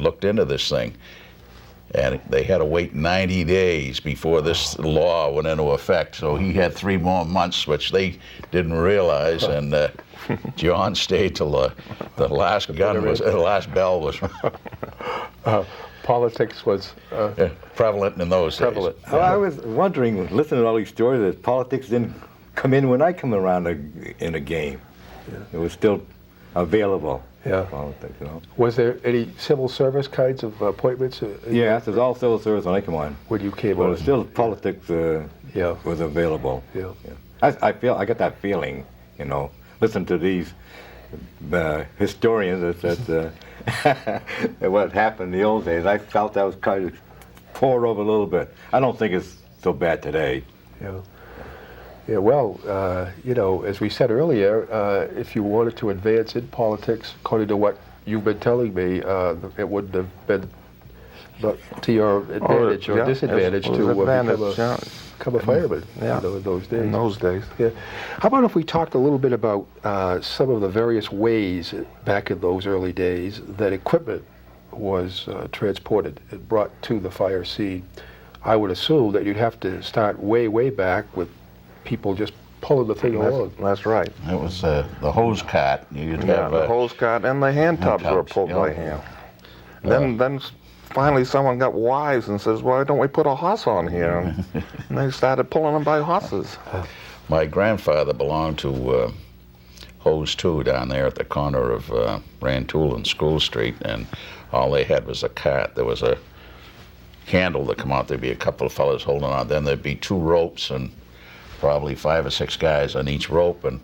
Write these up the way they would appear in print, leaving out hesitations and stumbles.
looked into this thing. And they had to wait 90 days before this law went into effect. So he had 3 more months, which they didn't realize. And John stayed till the last gun was, the last bell was Politics was prevalent in those days. Yeah. I was wondering, listening to all these stories, that politics didn't come in when I come around in a game. Yeah. It was still available. Yeah. Politics, you know. Was there any civil service kinds of appointments? Yes, there's all civil service when I come on. When you came on. on. Still politics was available. Yeah. Yeah. I get that feeling, you know. Listen to these historians that what happened in the old days. I felt that was kind of poured over a little bit. I don't think it's so bad today. Yeah. Yeah, well, you know, as we said earlier, if you wanted to advance in politics, according to what you've been telling me, it wouldn't have been to your advantage or disadvantage to become a fireman, you know, in those days. In those days. Yeah. How about if we talked a little bit about some of the various ways back in those early days that equipment was transported and brought to the fire scene? I would assume that you'd have to start way, way back with people just pulling the thing along. That's right. It was the hose cart. You'd have, the hose cart and the hand tubs were pulled by hand. Then finally someone got wise and says, why don't we put a horse on here? And they started pulling them by horses. My grandfather belonged to Hose 2 down there at the corner of Rantoul and School Street, and all they had was a cart. There was a handle that come out. There'd be a couple of fellas holding on. Then there'd be 2 ropes and probably 5 or 6 guys on each rope, and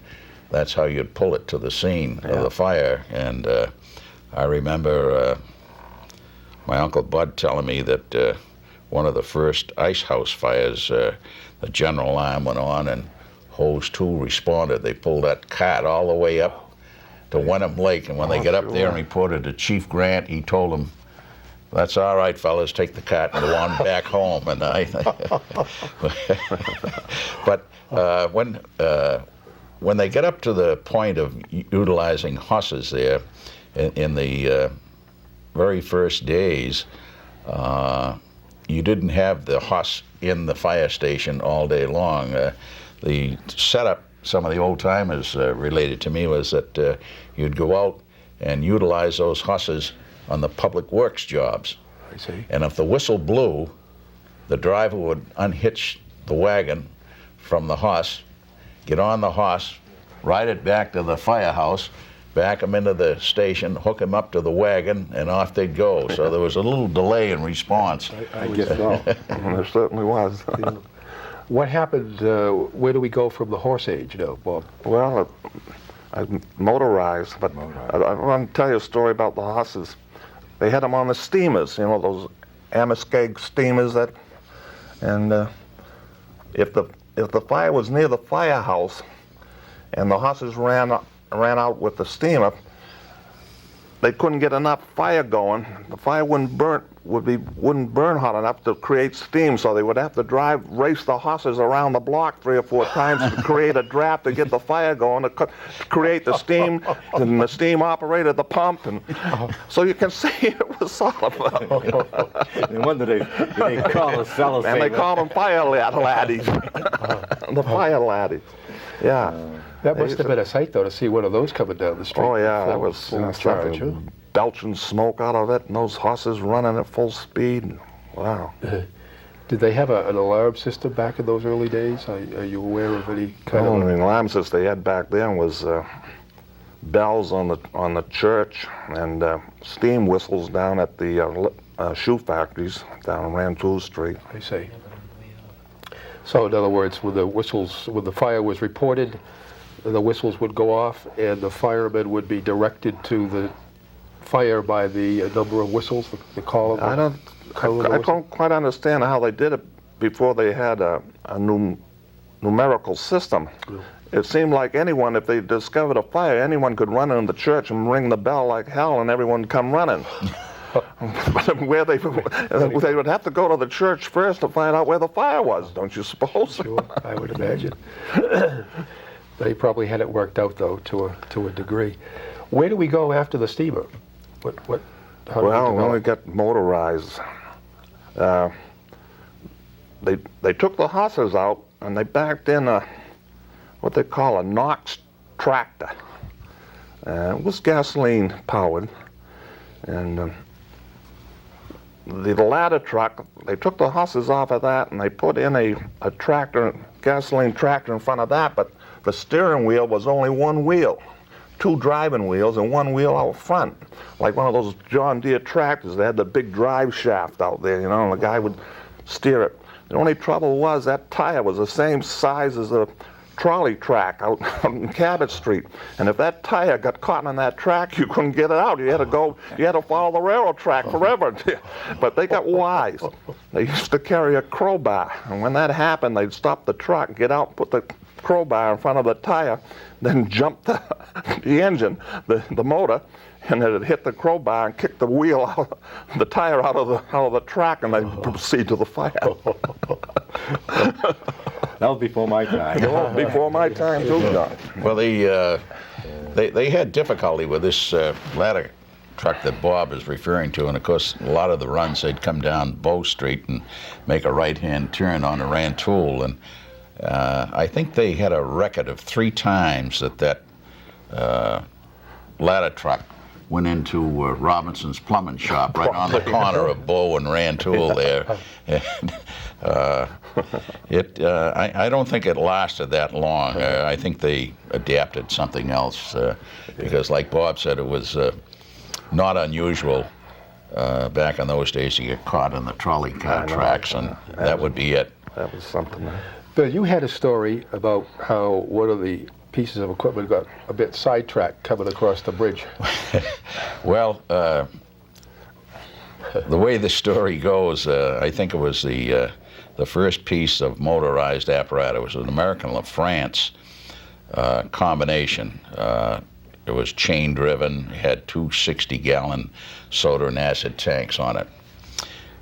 that's how you'd pull it to the scene of the fire. And I remember my Uncle Bud telling me that one of the first ice house fires, the general alarm went on and Hose 2 responded. They pulled that cart all the way up to Wenham Lake, and when they got up there and reported to Chief Grant, he told them, that's all right, fellas, take the cart and go on back home. And but when they get up to the point of utilizing horses there, in the very first days, you didn't have the horse in the fire station all day long. The setup, some of the old timers related to me, was that you'd go out and utilize those horses on the public works jobs. I see. And if the whistle blew, the driver would unhitch the wagon from the horse, get on the horse, ride it back to the firehouse, back him into the station, hook him up to the wagon, and off they'd go. So there was a little delay in response. I guess so. There certainly was. What happened, where do we go from the horse age, you know, Bob? Well, motorized, but I want to tell you a story about the horses. They had them on the steamers, you know, those Amherst steamers that, and if the fire was near the firehouse and the horses ran out with the steamer, they couldn't get enough fire going. The fire wouldn't burn hot enough to create steam, so they would have to race the horses around the block 3 or 4 times to create a draft to get the fire going, to create the steam, and the steam operated the pump, and so you can see it was all about. And when did they call the fellows? And they called them fire laddies. The fire laddies. Yeah. That must have been a sight, though, to see one of those coming down the street. Oh, yeah, that was charge. Belching smoke out of it, and those horses running at full speed. Wow. Did they have an alarm system back in those early days? Are you aware of any kind of... The only alarm system they had back then was bells on the church and steam whistles down at the shoe factories down on Rantoul Street. I see. So, in other words, when the fire was reported, the whistles would go off, and the firemen would be directed to the fire by the number of whistles, the call of I don't quite understand how they did it before they had a numerical system. Yeah. It seemed like anyone, if they discovered a fire, anyone could run in the church and ring the bell like hell, and everyone would come running. But where they would have to go to the church first to find out where the fire was, don't you suppose? Sure, I would imagine. They probably had it worked out, though, to a degree. Where do we go after the steamer? how did it Well, when we develop? got motorized, they took the hosses out and they backed in what they call a Knox tractor. It was gasoline powered, and the ladder truck, they took the hosses off of that and they put in a tractor, gasoline tractor in front of that, but the steering wheel was only one wheel. 2 driving wheels and 1 wheel out front, like one of those John Deere tractors. They had the big drive shaft out there, you know, and the guy would steer it. The only trouble was that tire was the same size as the trolley track out on Cabot Street, and if that tire got caught on that track, you couldn't get it out. You had to follow the railroad track forever. But they got wise. They used to carry a crowbar, and when that happened, they'd stop the truck, get out, put the crowbar in front of the tire, then jump the engine, the motor, and it'd hit the crowbar and kick the wheel out, the tire out of the track, and they'd proceed to the fire. That was before my time. Before my time too, John. Well, they had difficulty with this ladder truck that Bob is referring to, and of course, a lot of the runs, they'd come down Bow Street and make a right-hand turn on the Rantoul, and I think they had a record of 3 times that ladder truck went into Robinson's plumbing shop right on the corner of Bow and Rantoul there. And, I don't think it lasted that long. I think they adapted something else because, like Bob said, it was not unusual back in those days to get caught in the trolley car tracks, and that would be it. That was something. Bill, you had a story about how one of the pieces of equipment got a bit sidetracked coming across the bridge. Well, the way the story goes, I think it was the first piece of motorized apparatus. It was an American LaFrance combination. It was chain driven, had 2 60-gallon soda and acid tanks on it.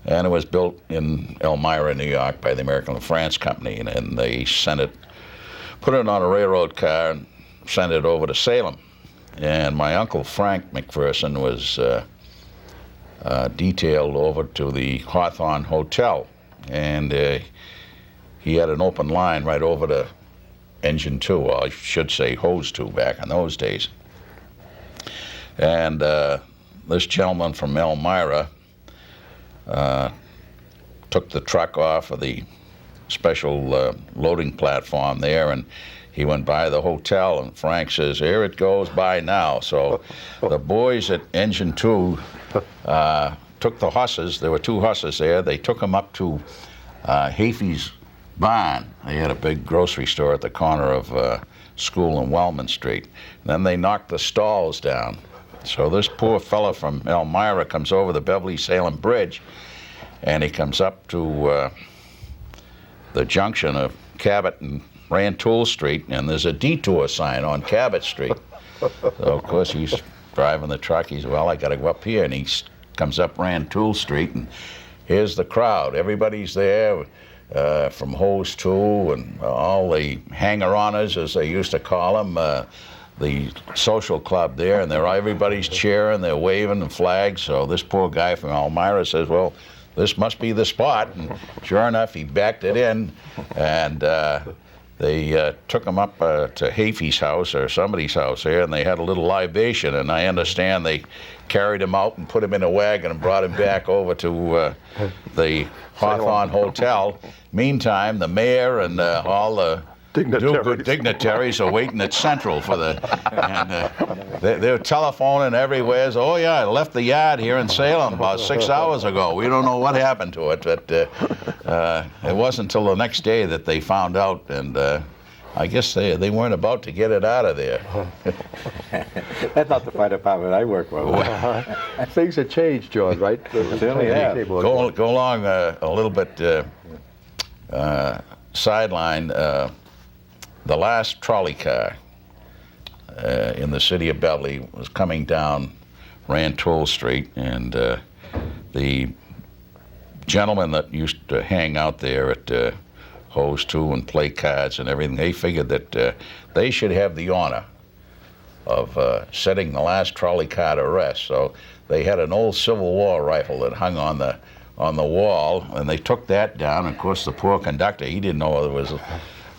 And it was built in Elmira, New York by the American LaFrance Company, and they sent it, put it on a railroad car and sent it over to Salem. And my uncle Frank McPherson was detailed over to the Hawthorne Hotel, and he had an open line right over to Engine 2, or I should say Hose 2 back in those days. And this gentleman from Elmira took the truck off of the special loading platform there, and he went by the hotel, and Frank says, "Here it goes by now." So the boys at Engine 2 took the horses. There were 2 horses there. They took them up to Hafey's barn. They had a big grocery store at the corner of School and Wellman Street. And then they knocked the stalls down. So this poor fella from Elmira comes over the Beverly-Salem Bridge, and he comes up to the junction of Cabot and Rantoul Street, and there's a detour sign on Cabot Street. So, of course, he's driving the truck. He says, "Well, I got to go up here." And he comes up Rantoul Street, and here's the crowd. Everybody's there from Hose 2 and all the hanger-oners, as they used to call them, the social club there, and everybody's cheering, they're waving the flags. So this poor guy from Elmira says, "Well, this must be the spot." And sure enough, he backed it in, and they took him up to Hafey's house or somebody's house there, and they had a little libation, and I understand they carried him out and put him in a wagon and brought him back over to the Hawthorne Hotel. Meantime, the mayor and all the dignitaries are waiting at Central for and they're telephoning everywhere. So, "Oh yeah, I left the yard here in Salem about 6 hours ago. We don't know what happened to it." But it wasn't until the next day that they found out, and I guess they weren't about to get it out of there. That's not the fire department I work with. Things have changed, John, right? Certainly have. Go along a little bit sideline. The last trolley car in the city of Beverly was coming down Rantoul Street, and the gentlemen that used to hang out there at Hose 2 and play cards and everything, they figured that they should have the honor setting the last trolley car to rest. So they had an old Civil War rifle that hung on the wall, and they took that down. Of course, the poor conductor, he didn't know whether it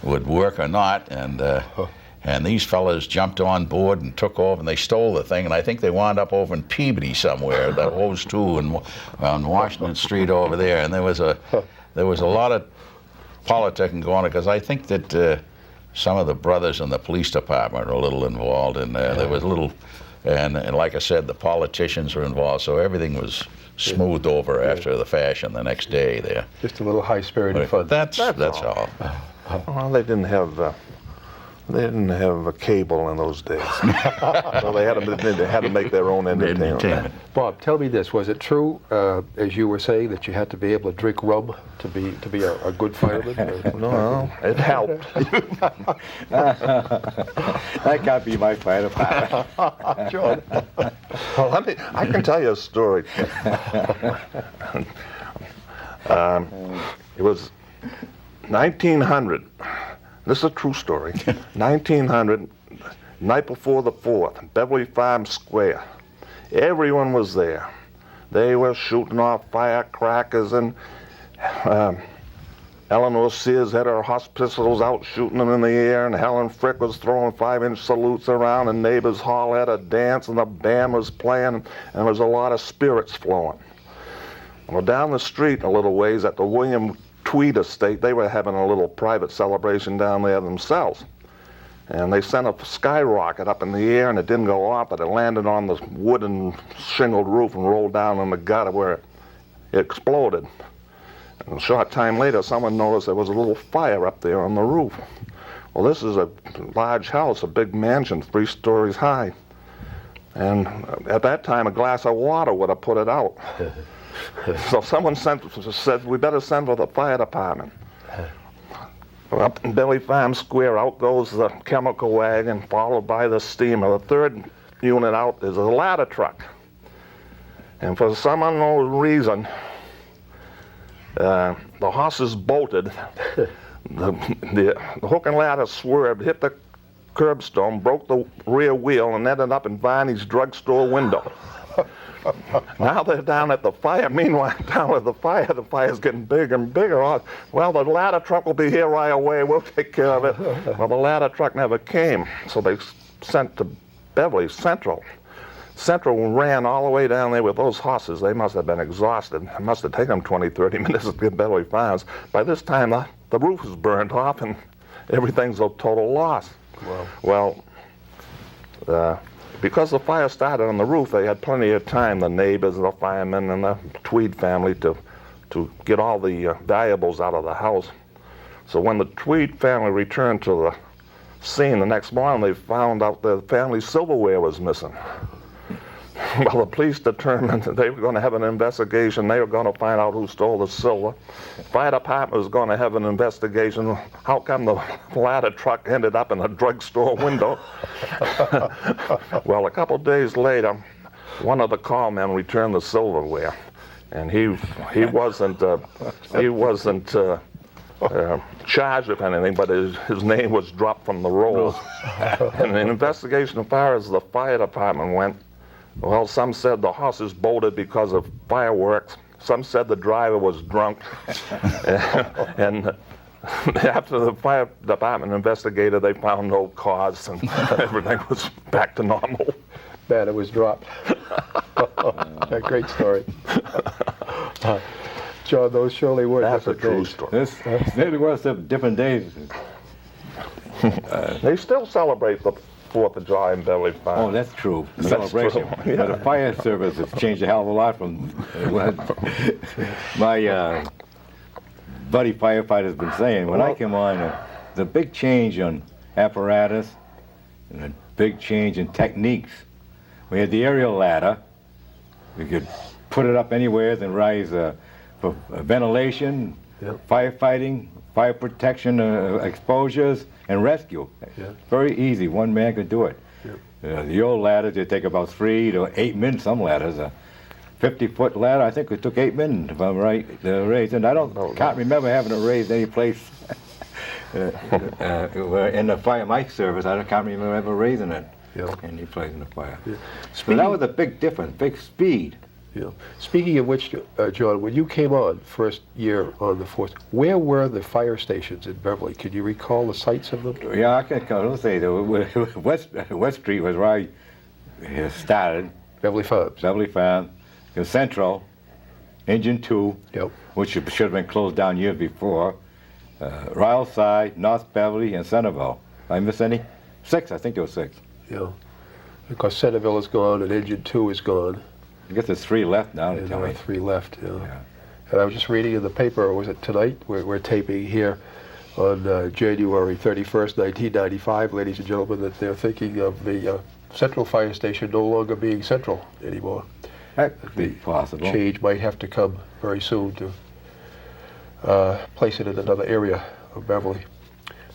would work or not, and these fellas jumped on board and took over, and they stole the thing, and I think they wound up over in Peabody somewhere, that Hose 2 on Washington Street over there, and there was a lot of politicking going on, because I think that some of the brothers in the police department were a little involved in there. There was a little, and like I said, the politicians were involved, so everything was smoothed over after the fashion the next day there. Just a little high-spirited fun. That's all. Well, they didn't have a cable in those days, so they had to make their own entertainment. Bob, tell me this: was it true, as you were saying, that you had to be able to drink rum to be a good fireman? No, it helped. That can't be my fighter pilot. John. Well, I can tell you a story. It was 1900. This is a true story. 1900, night before the 4th, Beverly Farm Square. Everyone was there. They were shooting off firecrackers, and Eleanor Sears had her pistols out shooting them in the air, and Helen Frick was throwing 5-inch salutes around, and Neighbors Hall had a dance, and the band was playing, and there was a lot of spirits flowing. Well, down the street a little ways at the William Tweed estate, they were having a little private celebration down there themselves. And they sent a skyrocket up in the air, and it didn't go off, but it landed on the wooden shingled roof and rolled down in the gutter where it exploded. And a short time later, someone noticed there was a little fire up there on the roof. Well, this is a large house, a big mansion, 3 stories high. And at that time, a glass of water would have put it out. So someone said, we better send for the fire department. Up in Billy Farm Square, out goes the chemical wagon, followed by the steamer. The third unit out is a ladder truck. And for some unknown reason, the horses bolted. The hook and ladder swerved, hit the curbstone, broke the rear wheel, and ended up in Varney's drugstore window. Now they're down at the fire. Meanwhile, down at the fire's getting bigger and bigger. Well, the ladder truck will be here right away. We'll take care of it. Well, the ladder truck never came, so they sent to Beverly Central. Central ran all the way down there with those horses. They must have been exhausted. It must have taken them 20, 30 minutes to get Beverly Farms. By this time, the roof is burned off and everything's a total loss. Wow. Well, because the fire started on the roof, they had plenty of time, the neighbors, the firemen, and the Tweed family, to get all the valuables out of the house. So when the Tweed family returned to the scene the next morning, they found out the family silverware was missing. Well, the police determined that they were going to have an investigation. They were going to find out who stole the silver. Fire department was going to have an investigation. How come the ladder truck ended up in a drugstore window? Well, a couple days later, one of the call men returned the silverware, and he wasn't charged with anything, but his name was dropped from the rolls. And the investigation, as far as the fire department went, well, some said the horses bolted because of fireworks. Some said the driver was drunk. And after the fire department investigated, they found no cause, and everything was back to normal. Man, it was dropped. A great story. John, those surely were That's a different true days. story. Maybe was different days. They still celebrate the 4th of July in Beverly Farm. Oh, that's true. The That's celebration. true, yeah. But the fire service has changed a hell of a lot from what my buddy firefighter's been saying. When I came on, the big change on apparatus and a big change in techniques. We had the aerial ladder. We could put it up anywhere and rise for ventilation, firefighting, fire protection, exposures, and rescue. Very easy. One man could do it. The old ladders, they take about 3 to 8 minutes. Some ladders, a 50-foot ladder, I think it took 8 minutes, if I'm right, to raise. And I can't remember having it raised any place in the fire mic service. I can't remember ever raising it. Yeah. and he plays in the fire. Yeah. So that was a big difference, big speed. Yeah. Speaking of which, John, when you came on first year on the force, where were the fire stations in Beverly? Can you recall the sites of them? Yeah, I can say that West Street was where I started. Beverly Farms. Beverly Farm, Central, Engine 2, Yep. which should have been closed down years before, Ryle Side, North Beverly, and Centerville. Did I miss any? 6, I think there was 6. Yeah. Because Centerville is gone and Engine 2 is gone. I guess there's 3 left now. And there are 3 left, yeah. Yeah. And I was just reading in the paper, was it tonight? We're taping here on January 31st, 1995, ladies and gentlemen, that they're thinking of the Central Fire Station no longer being central anymore. That could be possible. Change might have to come very soon to place it in another area of Beverly.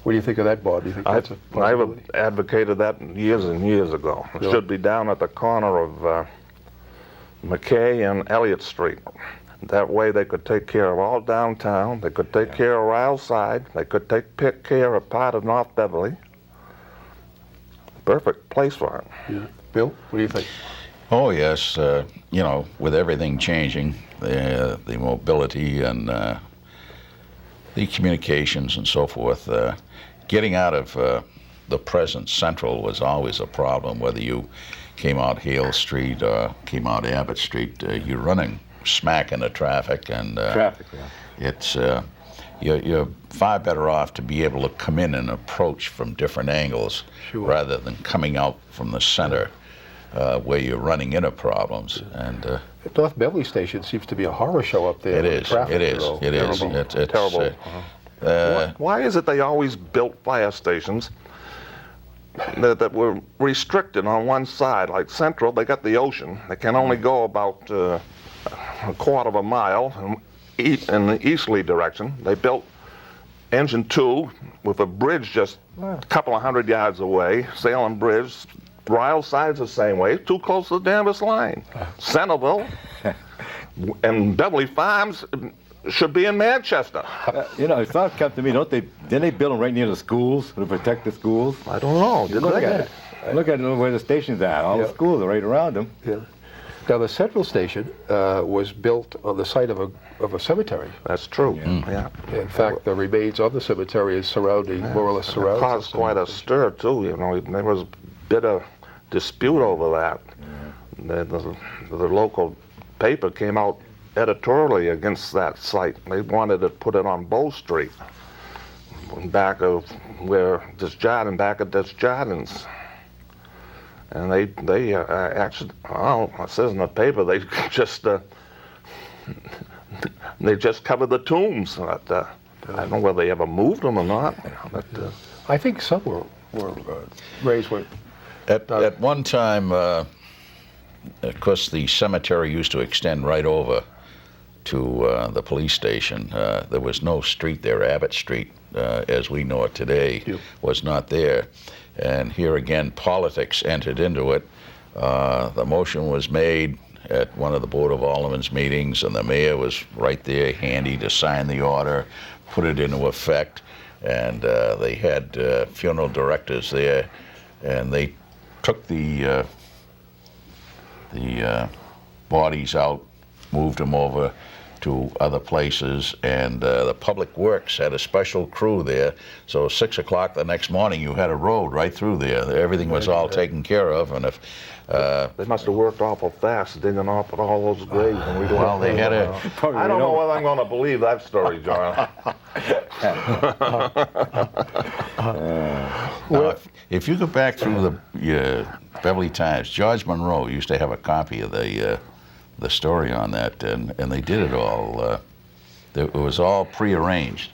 What do you think of that, Bob? Do you think that's a I've possibility? advocated that years and years ago. It Yeah. should be down at the corner of McKay and Elliott Street. That way they could take care of all downtown, they could take care of Ryle Side, they could take care of part of North Beverly. Perfect place for it. Yeah. Bill, what do you think? Oh yes, you know, with everything changing, the mobility and the communications and so forth, getting out of the present Central was always a problem. Whether you came out Hale Street or came out Abbott Street, you're running smack into traffic, and Traffic, yeah. it's you're far better off to be able to come in and approach from different angles Sure. rather than coming out from the center. Where you're running into problems, and North Beverly Station seems to be a horror show up there. it with is, traffic, it is, you know. it is. Terrible. It's Terrible. Why is it they always built fire stations that were restricted on one side? Like Central, they got the ocean. They can only go about a quarter of a mile in the easterly direction. They built Engine 2 with a bridge just a couple of 100 yards away, Salem Bridge. Ryle Side's the same way, too close to the Danvers line. Centerville and Beverly Farms should be in Manchester. You know, it's not come to me, didn't they build them right near the schools to protect the schools? I don't know. Look at it. Look at where the stations are. All Yeah. the schools are right around them. Yeah. Now, the Central Station was built on the site of a cemetery. That's true. Yeah. In fact, the remains of the cemetery is surrounding, more or less It surrounding. caused quite a stir too. You know, there was a bit of dispute over that. The local paper came out editorially against that site. They wanted to put it on Bow Street, back of where Desjardins, back at Desjardins. And they actually, oh, it says in the paper, they just covered the tombs. But, I don't know whether they ever moved them or not. But, I think some were raised with. at one time, of course, the cemetery used to extend right over to the police station. There was no street there. Abbott Street, as we know it today, Yep. was not there. And here again, politics entered into it. The motion was made at one of the Board of Aldermen's meetings, and the mayor was right there, handy to sign the order, put it into effect. And they had funeral directors there, and they took the bodies out, moved them over to other places, and the Public Works had a special crew there. So 6 o'clock the next morning, you had a road right through there. Everything was all taken care of, and if they must have worked awful fast digging off all those graves. And we well, they had a. I don't know whether I'm going to believe that story, John. Now, if you go back through the Beverly Times, George Monroe used to have a copy of the story on that, and they did it all. It was all prearranged.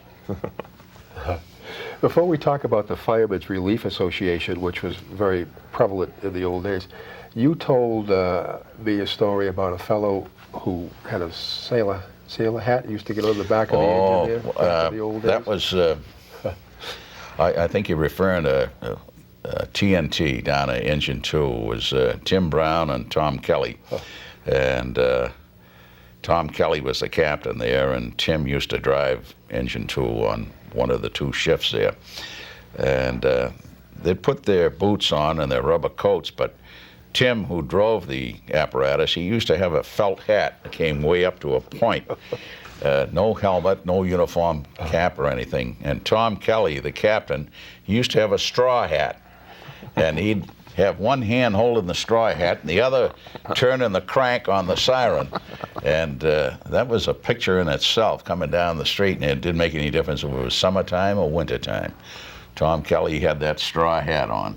Before we talk about the Firemen's Relief Association, which was very prevalent in the old days, you told me a story about a fellow who had a sailor hat, used to get on the back of the engine there, back in the old days. That was. I think you're referring to TNT down at Engine 2. It was Tim Brown and Tom Kelly. And Tom Kelly was the captain there, and Tim used to drive Engine 2 on one of the 2 shifts there. And they'd put their boots on and their rubber coats, but Tim, who drove the apparatus, he used to have a felt hat that came way up to a point. No helmet, no uniform cap or anything. And Tom Kelly, the captain, he used to have a straw hat. And he'd have one hand holding the straw hat and the other turning the crank on the siren. And that was a picture in itself, coming down the street, and it didn't make any difference if it was summertime or wintertime. Tom Kelly had that straw hat on.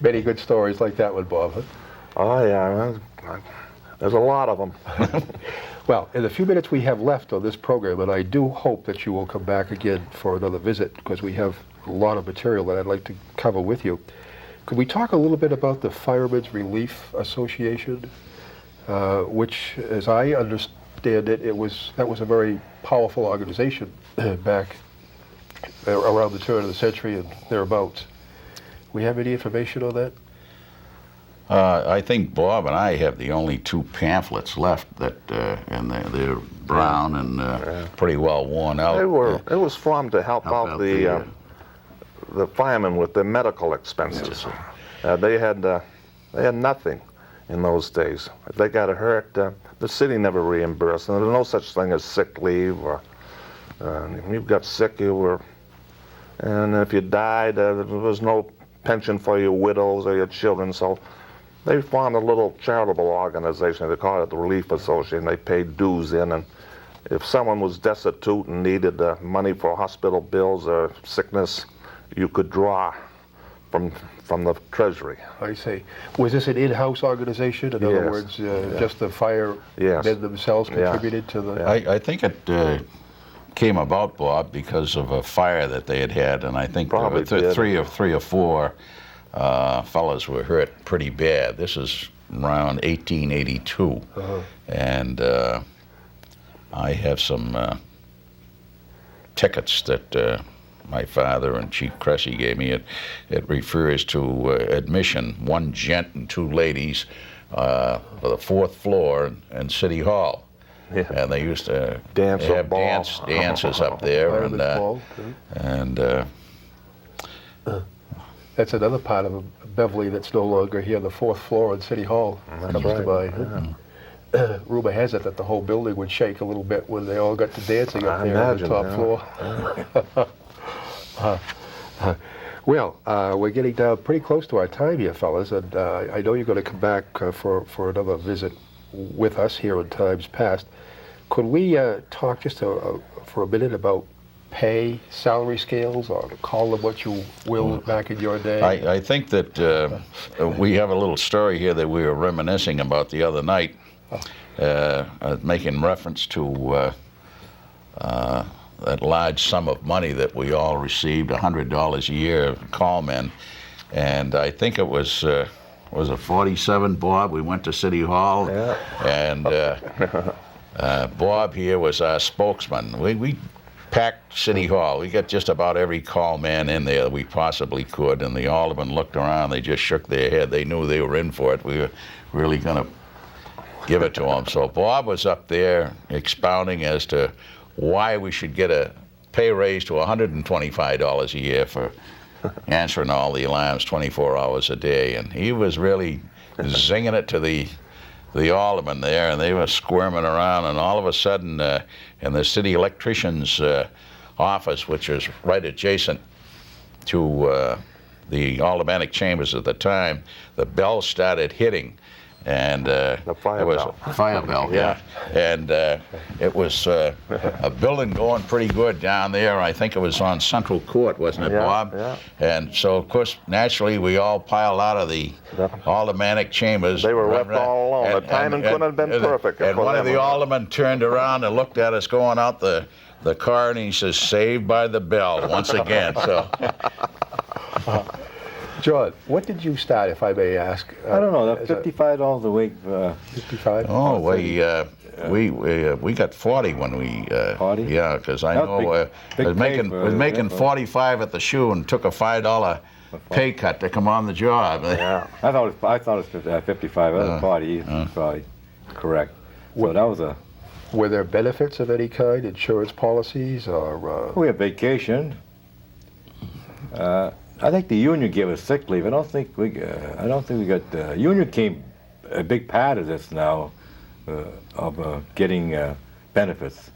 Many good stories like that one, Bob. Huh? Oh, yeah. There's a lot of them. Well, in the few minutes we have left on this program, and I do hope that you will come back again for another visit, because we have a lot of material that I'd like to cover with you. Could we talk a little bit about the Firemen's Relief Association, which, as I understand it, that was a very powerful organization back around the turn of the century and thereabouts. We have any information on that? I think Bob and I have the only two pamphlets left that, and they're brown and pretty well worn out. It was formed to help out the firemen with their medical expenses. They had nothing in those days. If they got hurt, the city never reimbursed, and there was no such thing as sick leave. Or if you got sick, and if you died, there was no pension for your widows or your children. So they formed a little charitable organization. They called it the Relief Association. They paid dues in, and if someone was destitute and needed money for hospital bills or sickness, you could draw from the treasury. I see. Was this an in-house organization? In other words, just the firemen themselves contributed to the... I think it came about, Bob, because of a fire that they had, and I think three or four fellas were hurt pretty bad. This is around 1882, and I have some tickets that my father and Chief Cressy gave me. It refers to admission, one gent and two ladies for the fourth floor in City Hall. Yeah. And they used to have dances up there, and that's another part of Beverly that's no longer here. The fourth floor in City Hall comes to mind. Rumor has it that the whole building would shake a little bit when they all got to dancing up there on the top floor. Well, we're getting down pretty close to our time here, fellas, and I know you're going to come back for another visit with us here in times past. Could we talk just for a minute about pay, salary scales, or call them what you will back in your day? I think that we have a little story here that we were reminiscing about the other night, making reference to that large sum of money that we all received, $100 a year, call men, and I think it was it 47, Bob? We went to City Hall, and Bob here was our spokesman. We packed City Hall. We got just about every call man in there that we possibly could, and the aldermen looked around. They just shook their head. They knew they were in for it. We were really going to give it to them. So Bob was up there expounding as to why we should get a pay raise to $125 a year for answering all the alarms 24 hours a day, and he was really zinging it to the aldermen there, and they were squirming around, and all of a sudden in the city electrician's office, which was right adjacent to the aldermanic chambers at the time, the bell started hitting, and the fire bell. Fire bell, yeah. And it was a building going pretty good down there. I think it was on Central Court, wasn't it, Bob? Yeah. And so, of course, naturally, we all piled out of the aldermanic chambers. They were left all alone. The timing couldn't have been perfect. And one of the aldermen turned around and looked at us going out the car, and he says, "Saved by the bell," once again. So. John, what did you start, if I may ask? I don't know, $55 a week. 55? Oh, we got 40 when we 40? Yeah, because I know was making 45 at the shoe and took a $5 pay cut to come on the job. Yeah. I thought it was 55. I was 40. Probably correct. So that was a. Were there benefits of any kind, insurance policies, or? We had vacation. I think the union gave us sick leave. I don't think we got. Union came a big part of this now, of getting benefits.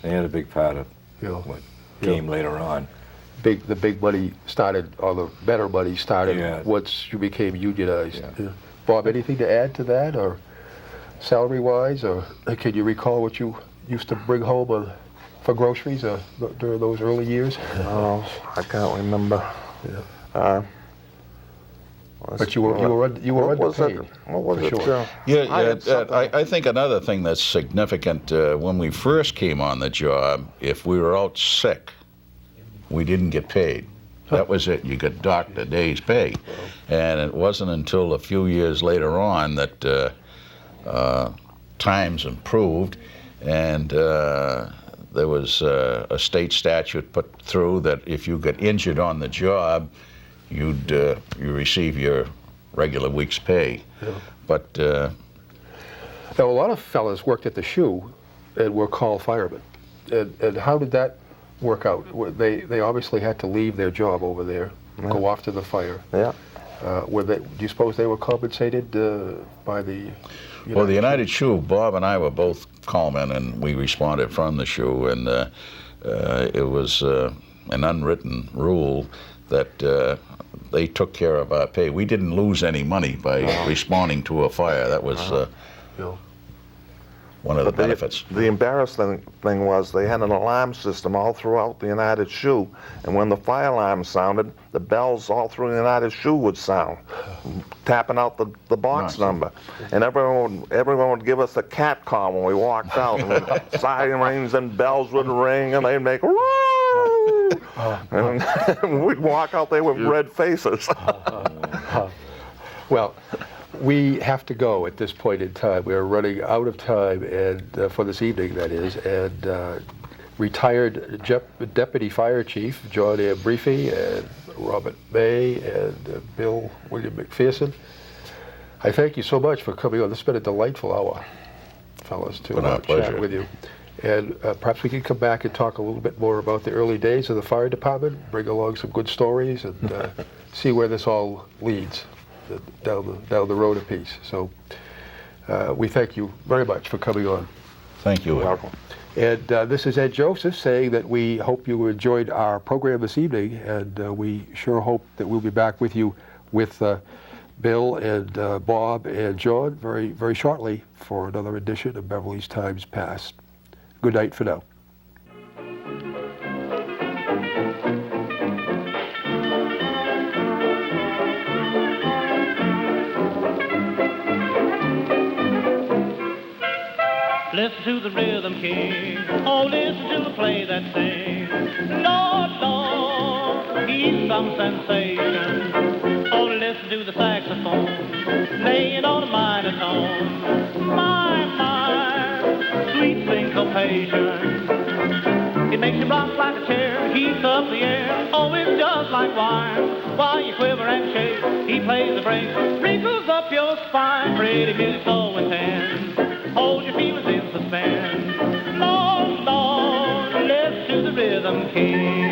They had a big part of what came later on. The big money started, or the better money started Yes. once you became unionized. Yeah. Yeah. Bob, anything to add to that, or salary-wise, or can you recall what you used to bring home for groceries during those early years? Oh, I can't remember. But you were What was it? underpaid. What was for it? sure. I think another thing that's significant, when we first came on the job, if we were out sick, we didn't get paid. That was it. You got docked a day's pay. And it wasn't until a few years later on that times improved, and there was a state statute put through that if you got injured on the job, you receive your regular week's pay. Yeah. But Now, a lot of fellas worked at the shoe and were called firemen. And how did that work out? They obviously had to leave their job over there, go off to the fire. Yeah. Do you suppose they were compensated by the? well, the United Shoe, Bob and I were both callmen, and we responded from the shoe, and it was an unwritten rule that they took care of our pay. We didn't lose any money by responding to a fire. That was one of the benefits. The embarrassing thing was they had an alarm system all throughout the United Shoe, and when the fire alarm sounded, the bells all through the United Shoe would sound, tapping out the box Nice. number. And everyone would give us a cat call when we walked out, and sirens and bells would ring, and they'd make woo! And we'd walk out there with red faces. Well, we have to go at this point in time. We're running out of time, and for this evening, that is. And retired Deputy Fire Chief John Ambrefe and Robert May and Bill William McPherson, I thank you so much for coming on. This has been a delightful hour, fellas, to Been our chat pleasure. with you. And perhaps we can come back and talk a little bit more about the early days of the fire department, bring along some good stories, and see where this all leads down the road a piece. So we thank you very much for coming on. Thank you. Welcome. And this is Ed Joseph saying that we hope you enjoyed our program this evening, and we sure hope that we'll be back with you with Bill and Bob and John very, very shortly for another edition of Beverly's Times Past. Good night for now. Listen to the rhythm king. Oh, listen to the play that sings. Lord, Lord, he's some sensation. Oh, listen to the saxophone laying on a minor tone. My, sweet syncopation. It makes you rock like a chair, heats up the air. Oh, it's just like wine. While you quiver and shake, he plays the break, wrinkles up your spine. Pretty music so intense. Hold your feelings in suspense. Lord, Lord, listen to the rhythm king.